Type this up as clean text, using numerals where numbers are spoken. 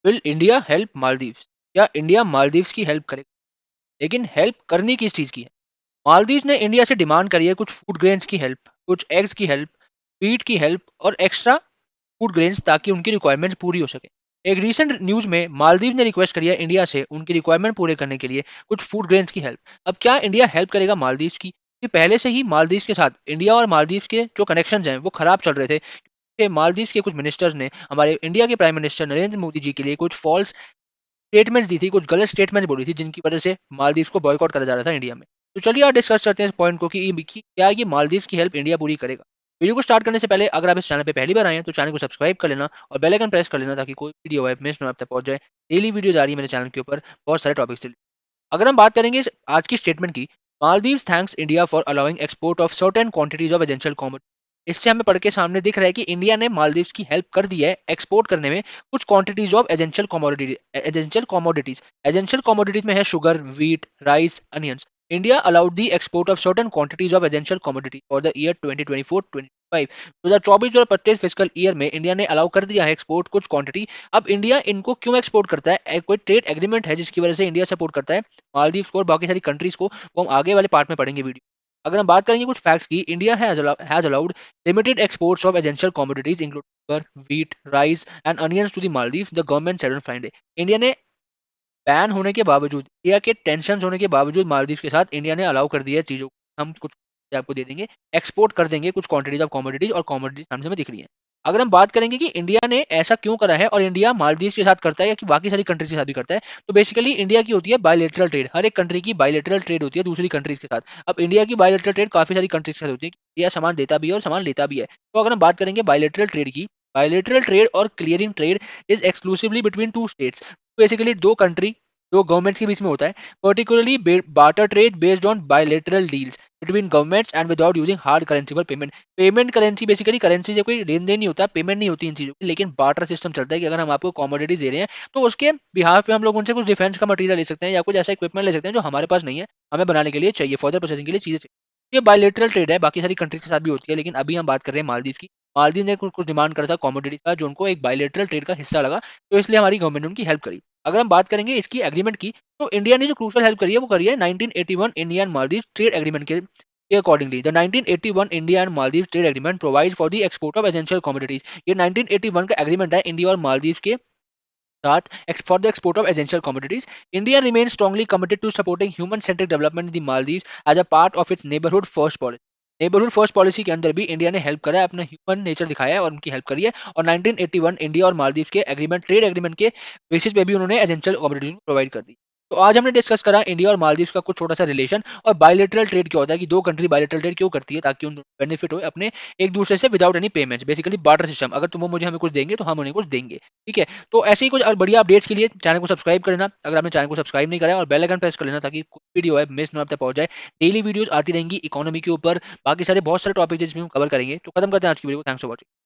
Will India help Maldives? या India Maldives की help करे? लेकिन हेल्प करनी किस चीज़ की है? मालदीव्स ने इंडिया से डिमांड करी है कुछ फूड ग्रेन्स की हेल्प, कुछ एग्स की हेल्प, वीट की हेल्प और एक्स्ट्रा फूड ग्रेन्स ताकि उनकी रिक्वायरमेंट्स पूरी हो सके। एक रीसेंट न्यूज़ में मालदीव ने रिक्वेस्ट करी है इंडिया से उनकी रिक्वायरमेंट पूरे करने के लिए कुछ फूड ग्रेन्स की हेल्प। अब क्या इंडिया हेल्प करेगा मालदीव्स की? कि पहले से ही मालदीव्स के साथ इंडिया और मालदीव्स के जो कनेक्शंस हैं वो खराब चल रहे थे कि मालदीव्स के कुछ मिनिस्टर्स ने हमारे इंडिया के प्राइम मिनिस्टर नरेंद्र मोदी जी के लिए कुछ फॉल्स स्टेटमेंट्स दी थी, कुछ गलत स्टेटमेंट्स बोली थी जिनकी वजह से मालदीव्स को बॉयकॉट करा जा रहा था इंडिया में। तो चलिए आज डिस्कस करते हैं इस पॉइंट को कि क्या ये मालदीव्स की हेल्प इंडिया पूरी करेगा। वीडियो को स्टार्ट करने से पहले अगर आप इस चैनल पे पहली बार आए हैं तो चैनल को सब्सक्राइब कर लेना और बेल आइकन प्रेस कर लेना ताकि कोई वीडियो है मिस ना आप तक पहुंच जाए। डेली वीडियोज आ रही है मेरे चैनल के ऊपर बहुत सारे टॉपिक्स से। अगर हम बात करेंगे आज की स्टेटमेंट की, Maldives thanks India for allowing export of certain quantities of essential commodity. इससे हमें पढ़ के सामने दिख रहा है कि इंडिया ने मालदीव्स की हेल्प कर दी है एक्सपोर्ट करने में कुछ quantities of essential commodities. Essential commodities में है sugar, wheat, rice, onions. India allowed the export of certain quantities of essential commodity for the year 2024-25। 2024 और 25 फिजिकल ईयर में इंडिया ने अलाउ कर दिया है एक्सपोर्ट कुछ क्वांटिटी। अब इंडिया इनको क्यों एक्सपोर्ट करता है? कोई ट्रेड एग्रीमेंट है जिसकी वजह से इंडिया सपोर्ट करता है मालदीव्स को और बाकी सारी कंट्रीज को, वो हम आगे वाले पार्ट में पढ़ेंगे वीडियो। अगर हम बात करेंगे कुछ फैक्ट्स की, India has allowed limited exports of essential commodities including sugar, wheat, rice and onions to the Maldives, the government said on Friday. India ने बैन होने के बावजूद, इंडिया के टेंशन होने के बावजूद मालदीव के साथ इंडिया ने अलाउ कर दिया है चीज़ों को। हम कुछ आपको दे देंगे, एक्सपोर्ट कर देंगे कुछ क्वांटिटीज ऑफ कमोडिटीज और कमोडिटीज सामने हमें दिख रही है। अगर हम बात करेंगे कि इंडिया ने ऐसा क्यों करा है और इंडिया मालदीव के साथ करता है या कि बाकी सारी कंट्रीज के साथ भी करता है, तो बेसिकली इंडिया की होती है बायलेटरल ट्रेड। हर एक कंट्री की बायलेटरल ट्रेड होती है दूसरी कंट्रीज के साथ। अब इंडिया की बायलेटरल ट्रेड काफी सारी कंट्रीज के साथ होती है। इंडिया सामान देता भी है और सामान लेता भी है। तो अगर हम बात करेंगे बायलेटरल ट्रेड की, बायलेटरल ट्रेड और clearing trade is exclusively between two states. Basically दो कंट्री, जो गवर्नमेंट्स के बीच में होता है, particularly barter trade based on bilateral deals between governments and without using hard currency for payment. Payment currency basically currency से कोई लेन then नहीं होता, पेमेंट नहीं होती इन चीज़ों की, लेकिन बार्टर सिस्टम चलता है कि अगर हम आपको कमोडिटीज दे रहे हैं तो उसके बिहाफ पे हम लोग उनसे कुछ डिफेंस का मटेरियल ले सकते हैं या कुछ ऐसा इक्विपमेंट ले सकते हैं जो हमारे पास नहीं है, हमें बनाने के लिए चाहिए, फर्दर प्रोसेसिंग के लिए चीज़ें चाहिए। ये बायलेटरल ट्रेड है, बाकी सारी कंट्रीज के साथ भी होती है, लेकिन अभी हम बात कर रहे हैं मालदीव की। मालदीव ने कुछ कुछ डिमांड करा था कमोडिटीज का जो उनको एक बायलेटरल ट्रेड का हिस्सा लगा, तो इसलिए हमारी गवर्नमेंट ने उनकी हेल्प करी। अगर हम बात करेंगे इसकी एग्रीमेंट की, तो इंडिया ने जो क्रूशियल हेल्प करी है वो करी है 1981 India and Maldives trade agreement के accordingly. The 1981 India and Maldives trade agreement provide for the export of essential commodities. ये 1981 का एग्रीमेंट है इंडिया और मालदीव के साथ for the export of essential commodities. India remains strongly committed to supporting human centric development in the Maldives as a part of its neighbourhood first policy. Neighbourhood first policy के अंदर भी India ने help करा है, अपना ह्यूमन नेचर दिखाया है और उनकी हेल्प करी है। और 1981 इंडिया और मालदीव के एग्रीमेंट, ट्रेड एग्रीमेंट के बेसिस पे भी उन्होंने एसेंशियल कमोडिटीज प्रोवाइड कर दी। तो आज हमने डिस्कस करा इंडिया और मालदीव का कुछ छोटा सा रिलेशन और बायलेटरल ट्रेड क्या होता है, कि दो कंट्री बायलेटरल ट्रेड क्यों करती है, ताकि उन बेनिफिट हो अपने एक दूसरे से without any payments, basically barter system. अगर तुम मुझे हमें कुछ देंगे तो हम उन्हें कुछ देंगे। ठीक है, तो ऐसे ही कुछ और बढ़िया अपडेट्स के लिए चैनल को सब्सक्राइब कर लेना अगर आपने चैनल को सब्सक्राइब नहीं करा है, और बेल आइकन प्रेस कर लेना ताकि कोई वीडियो है मिस ना आप तक पहुंच जाए। डेली वीडियोस आती रहेंगी इकोनॉमी के ऊपर, बाकी सारे बहुत सारे टॉपिक जिसमें हम कवर करेंगे। तो खत्म करते हैं आज की वीडियो को। Thanks for watching.